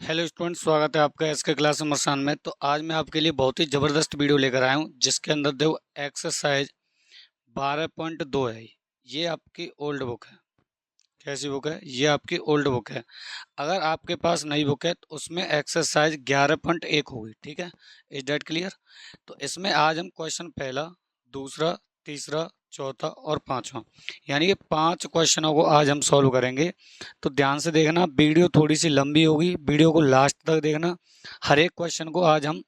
Hello student, स्वागत है आपका एसके क्लास नंबर 7 में। तो आज मैं आपके लिए बहुत ही ज़बरदस्त वीडियो लेकर आया हूं, जिसके अंदर देखो एक्सरसाइज 12.2 है। ये आपकी ओल्ड बुक है। कैसी बुक है? ये आपकी ओल्ड बुक है। अगर आपके पास नई बुक है तो उसमें एक्सरसाइज 11.1 होगी। ठीक है, इज डेट क्लियर? तो इसमें आज हम क्वेश्चन पहला, दूसरा, तीसरा, चौथा और पांचवा, यानी कि 5 क्वेश्चनों को आज हम सॉल्व करेंगे। तो ध्यान से देखना, वीडियो थोड़ी सी लंबी होगी, वीडियो को लास्ट तक देखना। हर एक क्वेश्चन को आज हम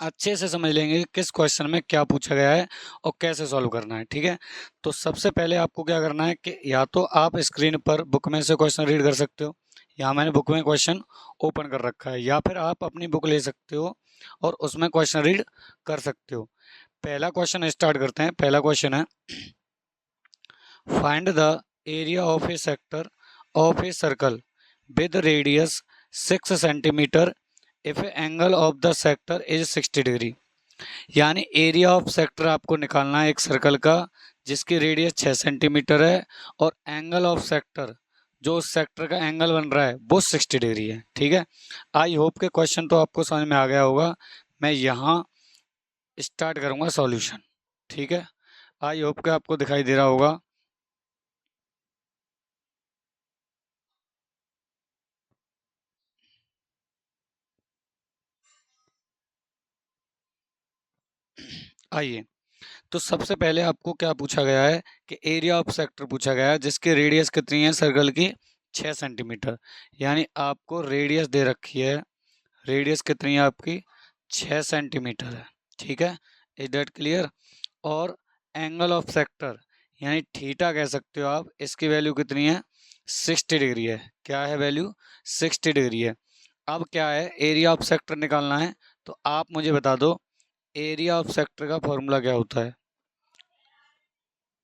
अच्छे से समझ लेंगे कि किस क्वेश्चन में क्या पूछा गया है और कैसे सॉल्व करना है। ठीक है, तो सबसे पहले आपको क्या करना है कि या तो आप स्क्रीन पर बुक में से क्वेश्चन रीड कर सकते हो, या मैंने बुक में क्वेश्चन ओपन कर रखा है, या फिर आप अपनी बुक ले सकते हो और उसमें क्वेश्चन रीड कर सकते हो। पहला क्वेश्चन स्टार्ट करते हैं। पहला क्वेश्चन है, find the area of A sector of a circle with radius 6 centimetre if angle of the sector is 60 degree. यानी एरिया ऑफ सेक्टर आपको निकालना है एक सर्कल का जिसकी रेडियस 6 सेंटीमीटर है और एंगल ऑफ सेक्टर, जो उस सेक्टर का एंगल बन रहा है वो 60 डिग्री है। ठीक है, आई होप के क्वेश्चन तो आपको समझ में आ गया होगा। मैं यहाँ स्टार्ट करूँगा सॉल्यूशन। ठीक है, आई होप के आपको दिखाई दे रहा होगा। आइए, तो सबसे पहले आपको क्या पूछा गया है कि एरिया ऑफ सेक्टर पूछा गया है जिसकी रेडियस कितनी है सर्कल की? 6 सेंटीमीटर। यानी आपको रेडियस दे रखी है, रेडियस कितनी है आपकी? 6 सेंटीमीटर है। ठीक है, इज दैट क्लियर? और एंगल ऑफ सेक्टर यानी थीटा कह सकते हो आप, इसकी वैल्यू कितनी है? 60 डिग्री है। क्या है वैल्यू? 60 डिग्री है। अब क्या है, एरिया ऑफ सेक्टर निकालना है। तो आप मुझे बता दो, एरिया ऑफ सेक्टर का फॉर्मूला क्या होता है?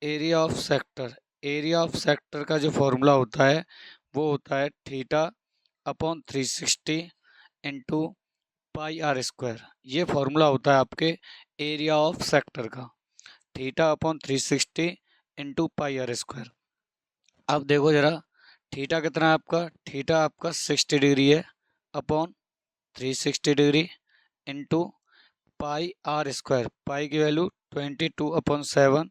Area of sector, area of sector का जो फॉर्मूला होता है वो होता है theta upon 360 into pi are square. ये फॉर्मूला होता है आपके एरिया ऑफ सेक्टर का, theta upon 360 into pi are square. अब देखो जरा, थीटा कितना है आपका? थीटा आपका 60 डिग्री है upon 360 degree into pi are square. Pi की वैल्यू 22/7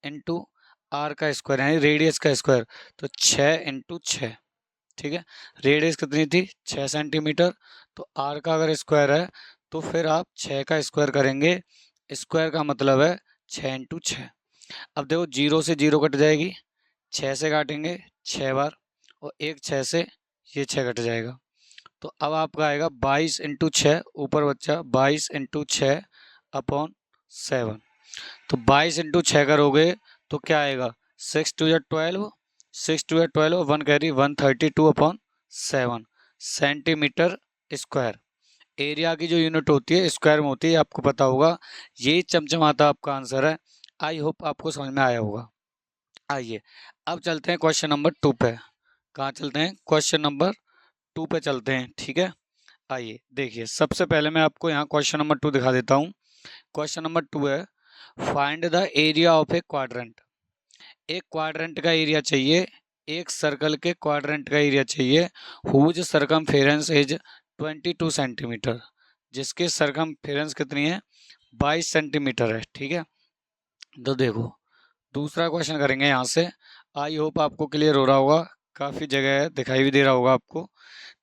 इंटू आर का स्क्वायर यानी रेडियस का स्क्वायर, तो 6 इंटू 6। ठीक है, रेडियस कितनी थी? 6 सेंटीमीटर। तो आर का अगर स्क्वायर है तो फिर आप 6 का स्क्वायर करेंगे। स्क्वायर का मतलब है 6 इंटू 6। अब देखो, जीरो से जीरो कट जाएगी, 6 से काटेंगे 6 बार, और एक 6 से ये 6 कट जाएगा। तो अब आपका आएगा 22 इंटू 6, ऊपर बच्चा 22 इंटू 6 अपॉन 7। तो 22 इंटू 6 करोगे तो क्या आएगा? 6 2 12, 6 2 12, 1 कैरी 132/7 सेंटीमीटर स्क्वायर। एरिया की जो यूनिट होती है स्क्वायर में होती है, आपको पता होगा। ये चमचमाता आपका आंसर है। आई होप आपको समझ में आया होगा। आइए, अब चलते हैं क्वेश्चन नंबर 2 पे। कहाँ चलते हैं? क्वेश्चन नंबर 2 पे चलते हैं। ठीक है, आइए देखिए, सबसे पहले मैं आपको यहाँ क्वेश्चन नंबर 2 दिखा देता हूँ। क्वेश्चन नंबर 2 है, find the area of A quadrant. एक क्वाड्रेंट का एरिया चाहिए, एक सर्कल के क्वाड्रेंट का एरिया चाहिए, हुज सरकमफेरेंस इज 22 सेंटीमीटर, जिसकी सरकमफेरेंस कितनी है? 22 सेंटीमीटर है। ठीक है, तो देखो दूसरा क्वेश्चन करेंगे यहाँ से। आई होप आपको क्लियर हो रहा होगा, काफ़ी जगह है, दिखाई भी दे रहा होगा आपको।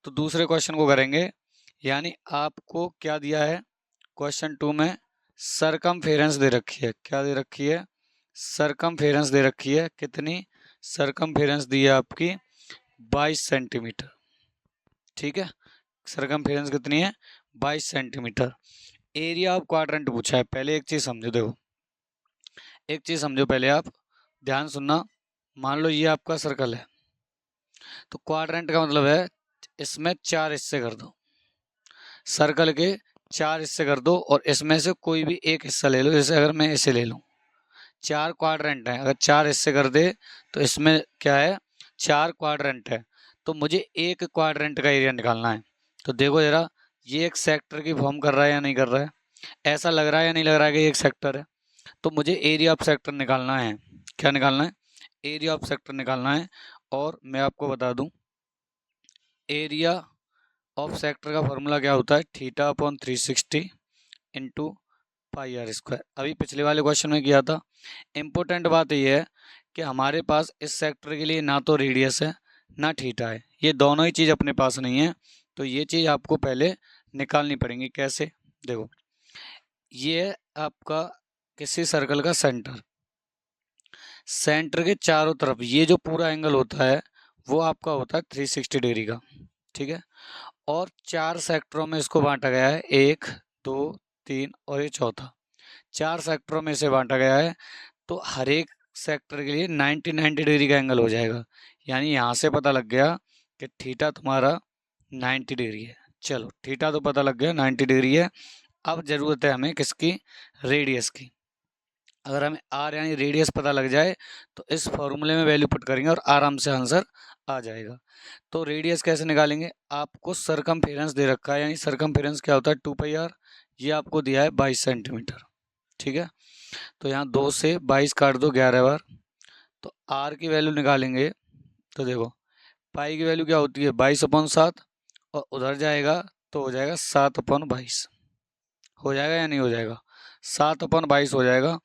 तो दूसरे क्वेश्चन को करेंगे, यानी आपको क्या दिया है क्वेश्चन 2 में? सरकमफेरेंस दे रखी है। क्या दे रखी है? सरकमफेरेंस दे रखी है। कितनी सरकमफेरेंस दी है आपकी? 22 सेंटीमीटर। ठीक है, सरकमफेरेंस कितनी है? 22 सेंटीमीटर। एरिया ऑफ क्वाड्रेंट पूछा है। पहले एक चीज समझो, देखो एक चीज समझो पहले आप, ध्यान सुनना। मान लो ये आपका सर्कल है, तो क्वाड्रेंट का मतलब है इसमें 4 हिस्से कर दो, सर्कल के 4 हिस्से कर दो, और इसमें से कोई भी एक हिस्सा ले लो। जैसे अगर मैं इसे ले लूँ, 4 क्वाड्रेंट है, अगर 4 हिस्से कर दे तो इसमें क्या है? 4 क्वाड्रेंट है। तो मुझे एक क्वाड्रेंट का एरिया निकालना है। तो देखो जरा, ये एक सेक्टर की फॉर्म कर रहा है या नहीं कर रहा है? ऐसा लग रहा है या नहीं लग रहा है कि ये एक सेक्टर है? तो मुझे एरिया ऑफ सेक्टर निकालना है। क्या निकालना है? एरिया ऑफ सेक्टर निकालना है। और मैं आपको बता दूं, एरिया ऑफ सेक्टर का फॉर्मूला क्या होता है, theta upon 360 into pi are square. अभी पिछले वाले क्वेश्चन में किया था। इम्पोर्टेंट बात यह है कि हमारे पास इस सेक्टर के लिए ना तो रेडियस है ना थीटा है, ये दोनों ही चीज़ अपने पास नहीं है, तो ये चीज़ आपको पहले निकालनी पड़ेंगी। कैसे, देखो, ये है आपका किसी सर्कल का सेंटर, सेंटर के चारों तरफ ये जो पूरा एंगल होता है वो आपका होता है 360 डिग्री का, ठीक है। और 4 सेक्टरों में इसको बांटा गया है, 1 2 3 और ये चौथा, 4 सेक्टरों में इसे बांटा गया है। तो हर एक सेक्टर के लिए 90 डिग्री का एंगल हो जाएगा। यानी यहाँ से पता लग गया कि थीटा तुम्हारा 90 डिग्री है। चलो, थीटा तो पता लग गया 90 डिग्री है। अब ज़रूरत है हमें किसकी, रेडियस की। अगर हमें आर यानी रेडियस पता लग जाए तो इस फॉर्मूले में वैल्यू पुट करेंगे और आराम से आंसर आ जाएगा। तो रेडियस कैसे निकालेंगे, आपको सरकमफेरेंस दे रखा है, यानी सरकमफेरेंस क्या होता है 2 पाई आर, ये आपको दिया है 22 सेंटीमीटर, ठीक है। तो यहाँ 2 से 22 काट दो 11 बार, तो आर की वैल्यू निकालेंगे। तो देखो, पाई की वैल्यू क्या होती है 22/7, और उधर जाएगा तो हो जाएगा 7/22, हो जाएगा या नहीं हो जाएगा, 7/22 हो जाएगा।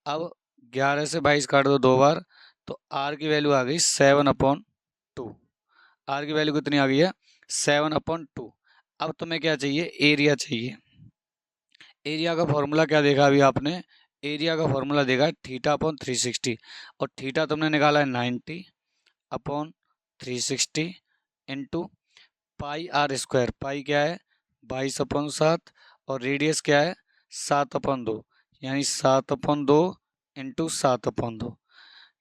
अब 11 से 22 काट दो 2 बार, तो आर की वैल्यू आ गई 7/2। आर की वैल्यू कितनी आ गई है 7/2। अब तुम्हें क्या चाहिए, एरिया चाहिए। एरिया का फॉर्मूला क्या देखा अभी आपने, एरिया का फॉर्मूला देखा है θ/360, और थीटा तुमने निकाला है 90/360 इंटू पाई आर स्क्वायर। पाई क्या है 22/7, और रेडियस क्या है 7/2, यानी 7/2 इंटू 7/2।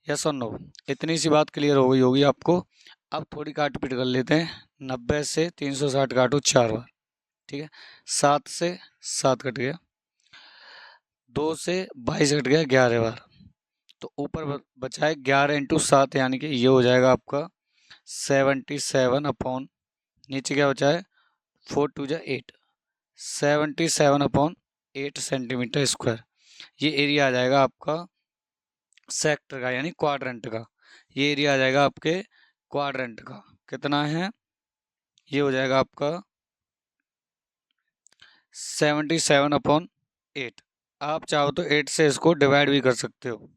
यस और नो, इतनी सी बात क्लियर हो गई होगी आपको। अब थोड़ी काट पीट कर लेते हैं। 90 से 360 काटो 4 बार, ठीक है। 7 से 7 कट गया, 2 से 22 कट गया 11 बार, तो ऊपर बचा है 11 इंटू 7, यानी कि ये हो जाएगा आपका 77 नीचे क्या बचा है 4×2 = 8, 77/8 सेंटीमीटर स्क्वायर। ये एरिया आ जाएगा आपका सेक्टर का, यानी क्वाड्रेंट का। ये एरिया आ जाएगा आपके क्वाड्रेंट का। कितना है, ये हो जाएगा आपका 77/8। आप चाहो तो 8 से इसको डिवाइड भी कर सकते हो,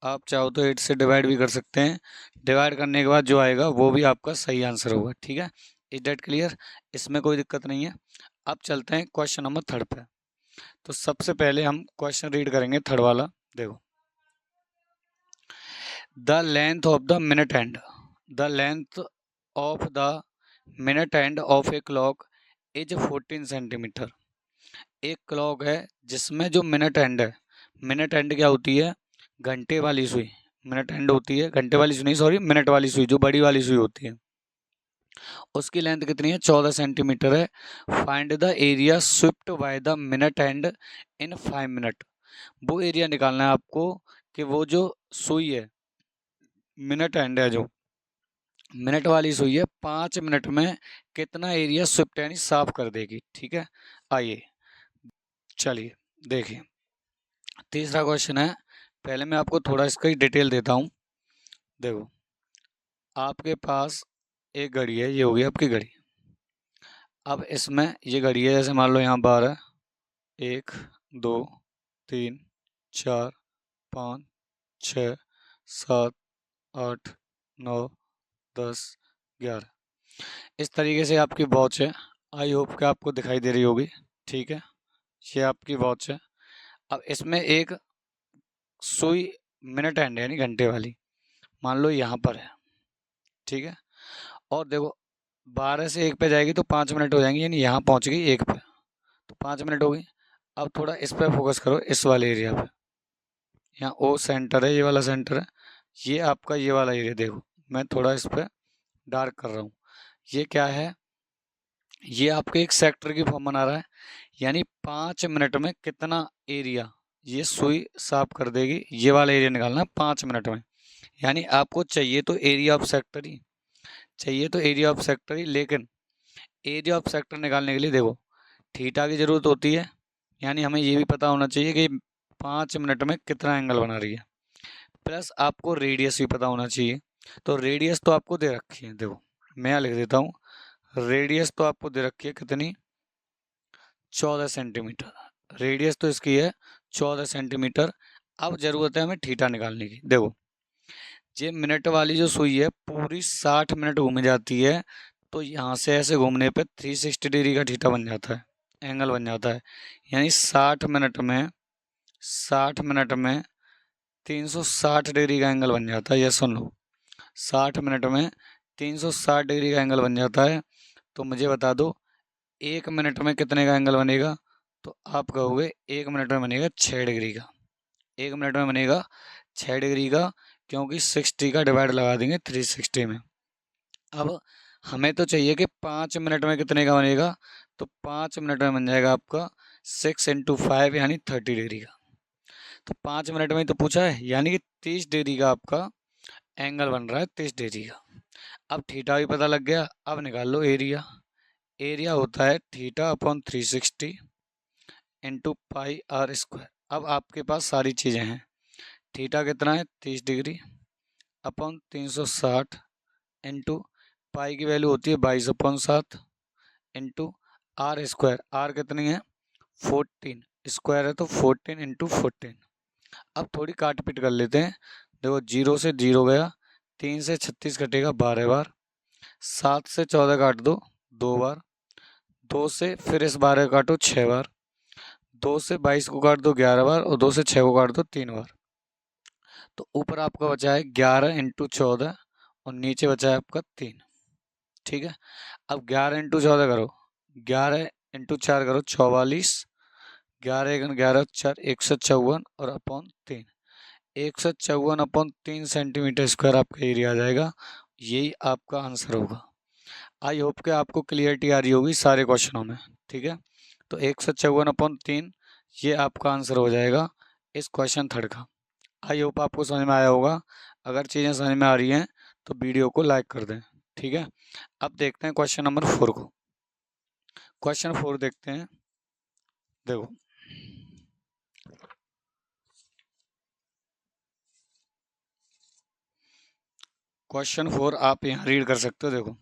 आप चाहो तो 8 से डिवाइड भी कर सकते हैं। डिवाइड करने के बाद जो आएगा वो भी आपका सही आंसर होगा, ठीक है। इज डेट क्लियर, इसमें कोई दिक्कत नहीं है। अब चलते हैं क्वेश्चन नंबर 3 पे। तो सबसे पहले हम क्वेश्चन रीड करेंगे 3 वाला। देखो, the length of the minute hand, the length of the minute hand of a clock is 14 centimetre. एक क्लॉक है जिसमें जो मिनट हैंड है, मिनट हैंड क्या होती है, घंटे वाली सुई। मिनट हैंड होती है घंटे वाली सुई नहीं, सॉरी, मिनट वाली सुई, जो बड़ी वाली सुई होती है, उसकी लेंथ कितनी है 14 सेंटीमीटर है। Find the area Swift by the minute hand in 5 minute. वो एरिया निकालना है आपको कि वो जो सुई है, मिनट हैंड है, जो मिनट वाली सुई है, 5 मिनट में कितना एरिया स्विप्ट यानी साफ कर देगी, ठीक है। आइए चलिए देखिए, तीसरा क्वेश्चन है। पहले मैं आपको थोड़ा इसका ही डिटेल देता हूँ। देखो, आपके पास एक घड़ी है, ये होगी आपकी घड़ी। अब इसमें ये घड़ी है, जैसे मान लो यहाँ 12, 1 2 3 4 5 6 7 8 9 10 11, इस तरीके से आपकी वॉच है। आई होप कि आपको दिखाई दे रही होगी, ठीक है। ये आपकी वॉच है। अब इसमें एक सुई मिनट हैंड यानी घंटे वाली मान लो यहाँ पर है, ठीक है। और देखो, 12 से 1 पे जाएगी तो 5 मिनट हो जाएंगे, यानी यहाँ पहुँच गई 1 पे, तो 5 मिनट हो गई। अब थोड़ा इस पर फोकस करो, इस वाले एरिया पे। यहाँ ओ सेंटर है, ये वाला सेंटर है, ये आपका ये वाला एरिया। देखो, मैं थोड़ा इस पर डार्क कर रहा हूँ। ये क्या है, ये आपके एक सेक्टर की फॉर्म बना रहा है, यानी 5 मिनट में कितना एरिया ये सुई साफ कर देगी। ये वाला एरिया निकालना 5 मिनट में, यानी आपको चाहिए तो एरिया ऑफ सेक्टर ही, चाहिए तो एरिया ऑफ सेक्टर ही, लेकिन एरिया ऑफ सेक्टर निकालने के लिए देखो थीटा की ज़रूरत होती है, यानी हमें ये भी पता होना चाहिए कि 5 मिनट में कितना एंगल बना रही है, प्लस आपको रेडियस भी पता होना चाहिए। तो रेडियस तो आपको दे रखी है, देखो मैं यहाँ लिख देता हूँ, रेडियस तो आपको दे रखी है कितनी, 14 सेंटीमीटर। रेडियस तो इसकी है 14 सेंटीमीटर। अब जरूरत है हमें थीटा निकालने की। देखो ये मिनट वाली जो सुई है पूरी 60 मिनट घूम जाती है, तो यहाँ से ऐसे घूमने पे 360 डिग्री का थीटा बन जाता है, एंगल बन जाता है। यानी 60 मिनट में 360 डिग्री का एंगल बन जाता है। ये सुन लो, 60 मिनट में 360 डिग्री का एंगल बन जाता है। तो मुझे बता दो 1 मिनट में कितने का एंगल बनेगा। तो आप कहोगे 1 मिनट में बनेगा 6 डिग्री का। 1 मिनट में बनेगा 6 डिग्री का, क्योंकि 60 का डिवाइड लगा देंगे 360 में। अब हमें तो चाहिए कि 5 मिनट में कितने का बनेगा। तो 5 मिनट में बन जाएगा आपका 6 × 5 यानी 30 डिग्री का। तो 5 मिनट में ही तो पूछा है, यानी कि 30 डिग्री का आपका एंगल बन रहा है, 30 डिग्री का। अब थीटा भी पता लग गया। अब निकाल लो एरिया। एरिया होता है theta upon 360 into pi are square. अब आपके पास सारी चीज़ें हैं। थीटा कितना है 30 डिग्री अपॉन 360 इंटू पाई की वैल्यू होती है 22/7 इंटू आर स्क्वायर। आर कितनी है 14, स्क्वायर है तो 14 इंटू 14। अब थोड़ी काट पीट कर लेते हैं। देखो 0 से 0 गया, 3 से 36 कटेगा 12 बार, 7 से 14 काट दो 2 बार, 2 से फिर इस 12 को काटो 6 बार, 2 से 22 को काट दो 11 बार, और 2 से 6 को काट दो 3 बार। तो ऊपर आपका बचा है 11 इंटू 14 और नीचे बचा है आपका 3। ठीक है। अब 11 इंटू 14 करो, 11 इंटू 4 करो 44, 11 × 11 4 154 और अपॉन 3, 154/3 सेंटीमीटर स्क्वायर आपका एरिया आ जाएगा। यही आपका आंसर होगा। आई होप कि आपको क्लियरिटी आ रही होगी सारे क्वेश्चनों में। ठीक है, तो 154/3 ये आपका आंसर हो जाएगा इस क्वेश्चन थर्ड का। आई होप आपको समझ में आया होगा। अगर चीज़ें समझ में आ रही हैं तो वीडियो को लाइक कर दें। ठीक है, अब देखते हैं क्वेश्चन नंबर 4 को। क्वेश्चन 4 देखते हैं। देखो क्वेश्चन 4 आप यहाँ रीड कर सकते हो। देखो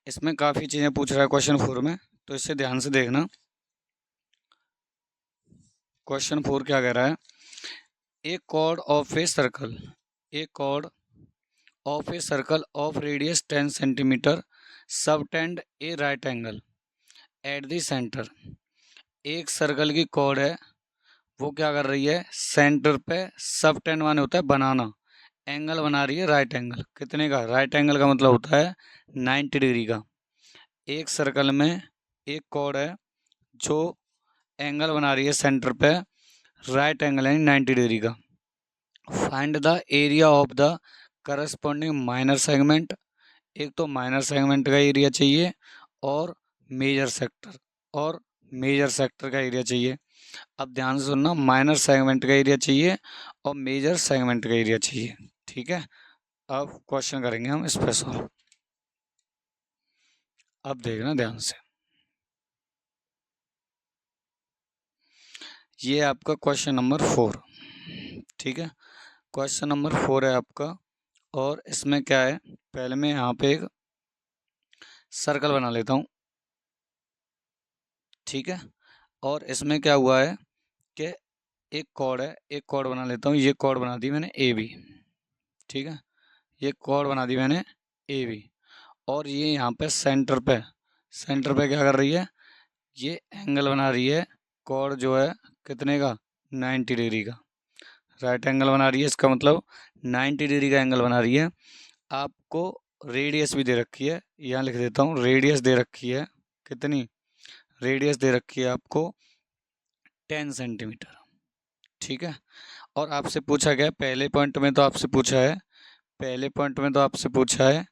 इसमें काफ़ी चीज़ें पूछ रहा है क्वेश्चन 4 में, तो इसे ध्यान से देखना। क्वेश्चन 4 क्या कह रहा है, a chord of a circle, a chord of a circle of radius 10 centimetre subtend a right angle at the centre. एक सर्कल की कॉर्ड है, वो क्या कर रही है, सेंटर पे सबटेंड माने होता है बनाना, एंगल बना रही है राइट एंगल। कितने का, राइट एंगल का मतलब होता है 90 डिग्री का। एक सर्कल में एक कॉर्ड है जो एंगल बना रही है सेंटर पे राइट एंगल यानी 90 डिग्री का। Find the area of the corresponding minor segment. एक तो माइनर सेगमेंट का एरिया चाहिए और मेजर सेक्टर, और मेजर सेक्टर का एरिया चाहिए। अब ध्यान से सुनना, माइनर सेगमेंट का एरिया चाहिए और मेजर सेगमेंट का एरिया चाहिए। ठीक है, अब क्वेश्चन करेंगे हम इस पे सॉल्व। अब देखना ध्यान से, ये आपका क्वेश्चन नंबर 4। ठीक है, क्वेश्चन नंबर 4 है आपका, और इसमें क्या है, पहले मैं यहाँ पे एक सर्कल बना लेता हूँ। ठीक है, और इसमें क्या हुआ है कि एक कॉर्ड है, एक कॉर्ड बना लेता हूँ। ये कॉर्ड बना दी मैंने ए बी। ठीक है, ये कॉर्ड बना दी मैंने ए बी, और ये यहाँ पे सेंटर पे, सेंटर पे क्या कर रही है, ये एंगल बना रही है कॉर्ड जो है कितने का, 90 डिग्री का। राइट एंगल बना रही है, इसका मतलब 90 डिग्री का एंगल बना रही है। आपको रेडियस भी दे रखी है, यहाँ लिख देता हूँ, रेडियस दे रखी है कितनी, रेडियस दे रखी है आपको 10 सेंटीमीटर। ठीक है, और आपसे पूछा गया पहले पॉइंट में, तो आपसे पूछा है, पहले पॉइंट में तो आपसे पूछा है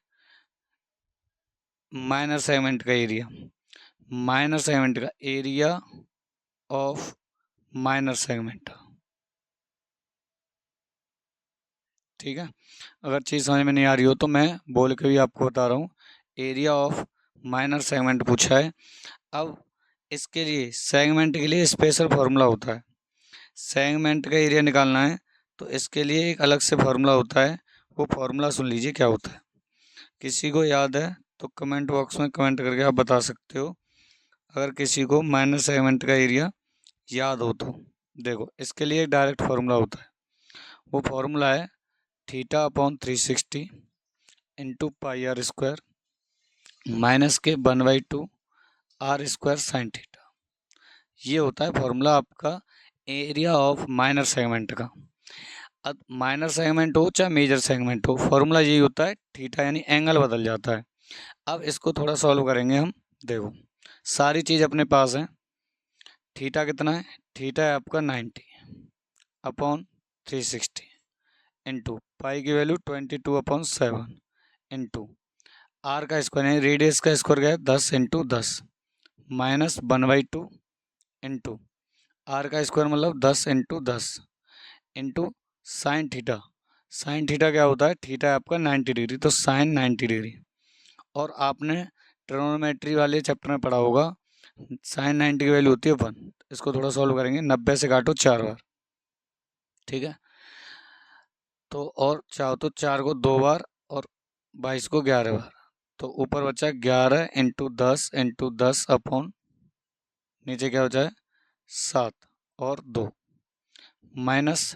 माइनर सेगमेंट का एरिया, माइनर सेगमेंट का एरिया ऑफ माइनर सेगमेंट। ठीक है, अगर चीज़ समझ में नहीं आ रही हो तो मैं बोल के भी आपको बता रहा हूँ। एरिया ऑफ माइनर सेगमेंट पूछा है। अब इसके लिए सेगमेंट के लिए स्पेशल फार्मूला होता है। सेगमेंट का एरिया निकालना है तो इसके लिए एक अलग से फार्मूला होता है, वो फार्मूला सुन लीजिए क्या होता है। किसी को याद है तो कमेंट बॉक्स में कमेंट करके आप बता सकते हो, अगर किसी को माइनर सेगमेंट का एरिया याद हो तो। देखो इसके लिए एक डायरेक्ट फार्मूला होता है, वो फार्मूला है theta upon 360 into pi are square minus के 1/2 आर स्क्वायर साइन थीटा। ये होता है फॉर्मूला आपका एरिया ऑफ माइनर सेगमेंट का। अब माइनर सेगमेंट हो चाहे मेजर सेगमेंट हो, फॉर्मूला यही होता है, थीटा यानी एंगल बदल जाता है। अब इसको थोड़ा सॉल्व करेंगे हम। देखो सारी चीज़ अपने पास है। थीटा कितना है? थीटा है आपका 90 अपॉन 360 इंटू पाई की वैल्यू 22/7 इंटू आर का स्क्वायर है, रेडियस का स्क्वायर क्या है 10 इंटू 10 माइनस 1/2 इंटू आर का स्क्वायर मतलब 10 into 10 into sine theta. Sine theta क्या होता है? थीटा है आपका 90 डिग्री, तो साइन 90 डिग्री। और आपने ट्रिग्नोमेट्री वाले चैप्टर में पढ़ा होगा साइन 90 की वैल्यू होती है 1। इसको थोड़ा सॉल्व करेंगे। 90 से काटो 4 बार, ठीक है। तो और चाहो तो 4 को 2 बार और 22 को 11 बार, तो ऊपर बचा 11 इंटू 10 इंटू 10 अपॉन नीचे क्या हो जाए 7 और 2 माइनस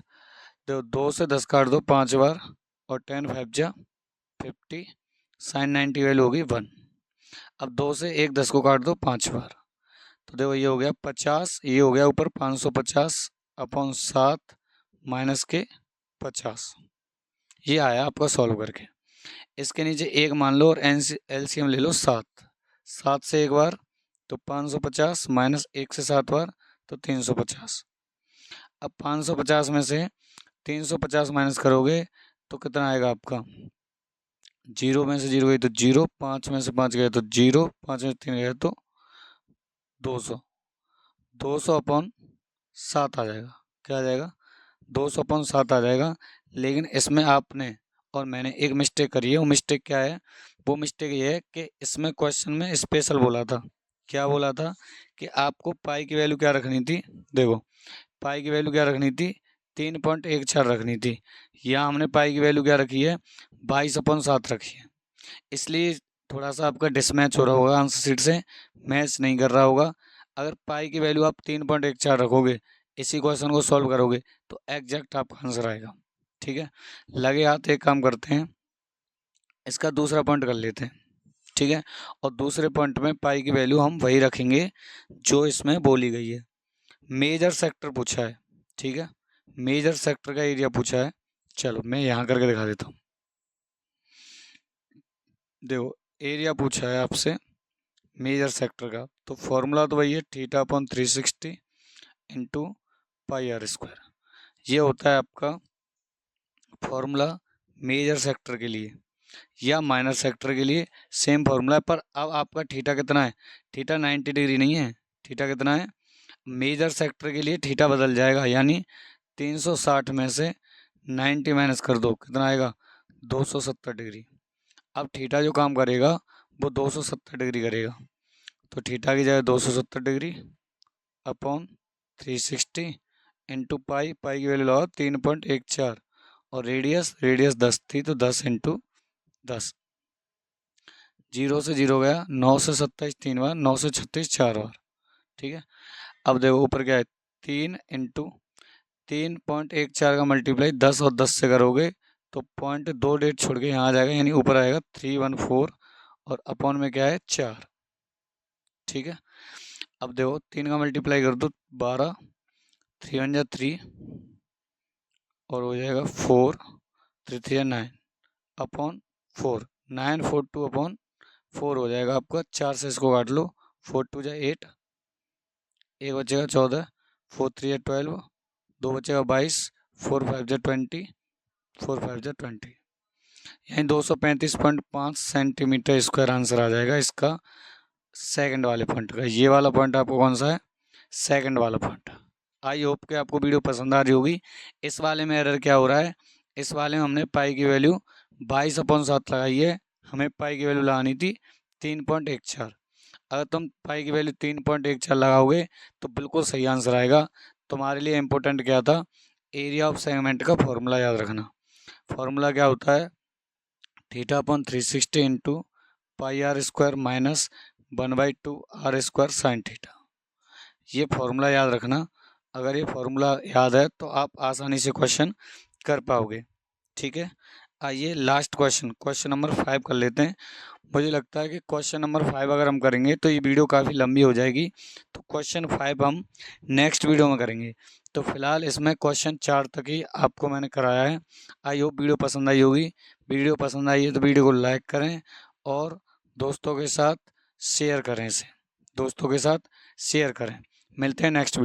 2 से 10 काट दो 5 बार और 10 5 जा 50, साइन 90 वैल्यू होगी 1। अब 2 से 1 10 को काट दो 5 बार, तो देखो ये हो गया 50, ये हो गया ऊपर 550 अपॉन 7 माइनस के 50। ये आया आपका सॉल्व करके। इसके नीचे एक मान लो और एलसीएम ले लो 7। 7 से एक बार तो 550 माइनस 1 से 7 बार तो 350। अब 550 में से 350 माइनस करोगे तो कितना आएगा आपका? 0 में से 0 गई तो 0, 5 में से 5 गए तो 0, 5 में से 3 गए तो 200। 200 अपॉन 7 आ जाएगा। क्या आ जाएगा? 200 अपॉन 7 आ जाएगा। लेकिन इसमें आपने और मैंने एक मिस्टेक करी है। वो मिस्टेक क्या है? वो मिस्टेक ये है कि इसमें क्वेश्चन में स्पेशल बोला था। क्या बोला था? कि आपको पाई की वैल्यू क्या रखनी थी। देखो पाई की वैल्यू क्या रखनी थी? 3.14 रखनी थी। यहाँ हमने पाई की वैल्यू क्या रखी है? 22/7 रखी है। इसलिए थोड़ा सा आपका डिसमैच हो रहा होगा, आंसर शीट से मैच नहीं कर रहा होगा। अगर पाई की वैल्यू आप 3.14 रखोगे, इसी क्वेश्चन को सॉल्व करोगे तो एग्जैक्ट आपका आंसर आएगा। ठीक है, लगे हाथ एक काम करते हैं, इसका दूसरा पॉइंट कर लेते हैं। ठीक है, और दूसरे पॉइंट में पाई की वैल्यू हम वही रखेंगे जो इसमें बोली गई है। मेजर सेक्टर पूछा है, ठीक है, मेजर सेक्टर का एरिया पूछा है। चलो मैं यहाँ करके दिखा देता हूँ। देखो एरिया पूछा है आपसे मेजर सेक्टर का, तो फॉर्मूला तो वही है theta upon 360 into pi are square. ये होता है आपका फॉर्मूला मेजर सेक्टर के लिए या माइनर सेक्टर के लिए सेम फॉर्मूला है। पर अब आपका थीटा कितना है? थीटा 90 डिग्री नहीं है। थीटा कितना है? मेजर सेक्टर के लिए थीटा बदल जाएगा, यानी 360 में से 90 माइनस कर दो, कितना आएगा? 270 डिग्री। अब थीटा जो काम करेगा वो 270 डिग्री करेगा, तो थीटा की जगह 270 डिग्री अपॉन 360 इंटू पाई, पाई की वैल्यू लगाओ 3.14 और रेडियस 10 थी तो 10 इंटू 10। 0 से 0 गया, 9 से 27 3 बार, 9 से 36 4 बार। ठीक है, अब देखो ऊपर क्या है 3 इंटू 3.14 का मल्टीप्लाई 10 और 10 से करोगे तो 0.2 डेट छोड़ के यहाँ आ जाएगा, यानी ऊपर आएगा 314 और अपॉन में क्या है 4। ठीक है, अब देखो 3 का मल्टीप्लाई कर दो 12, 3 1 जा 3 और हो जाएगा 4, 3 3 9 अपॉन 4, 942 अपॉन 4 हो जाएगा आपका। 4 से इसको काट लो, 4 2 जा 8, एक बचेगा 14, 4 3 जा 12, 2 बचेगा 22, 4 5 जा 20, 4 5 जा 20, यानी 235.5 सेंटीमीटर स्क्वायर आंसर आ जाएगा इसका सेकंड वाले पॉइंट का। ये वाला पॉइंट आपको कौन सा है? सेकंड वाला पॉइंट। आई होप कि आपको वीडियो पसंद आ रही होगी। इस वाले में एरर क्या हो रहा है? इस वाले में हमने पाई की वैल्यू 22/7 लगाई है, हमें पाई की वैल्यू लगानी थी 3.14। अगर तुम पाई की वैल्यू 3.14 लगाओगे तो बिल्कुल सही आंसर आएगा। तुम्हारे लिए इम्पोर्टेंट क्या था? एरिया ऑफ सेगमेंट का फॉर्मूला याद रखना। फॉर्मूला क्या होता है? Theta upon 360 into pi are square minus 1/2 R square sine theta. ये फॉर्मूला याद रखना। अगर ये फॉर्मूला याद है तो आप आसानी से क्वेश्चन कर पाओगे। ठीक है, आइए लास्ट क्वेश्चन नंबर 5 कर लेते हैं। मुझे लगता है कि क्वेश्चन नंबर 5 अगर हम करेंगे तो ये वीडियो काफ़ी लंबी हो जाएगी, तो क्वेश्चन 5 हम नेक्स्ट वीडियो में करेंगे। तो फिलहाल इसमें क्वेश्चन 4 तक ही आपको मैंने कराया है। आई होप वीडियो पसंद आई होगी। वीडियो पसंद आई है तो वीडियो को लाइक करें और दोस्तों के साथ शेयर करें। इसे दोस्तों के साथ शेयर करें। मिलते हैं नेक्स्ट वीडियो।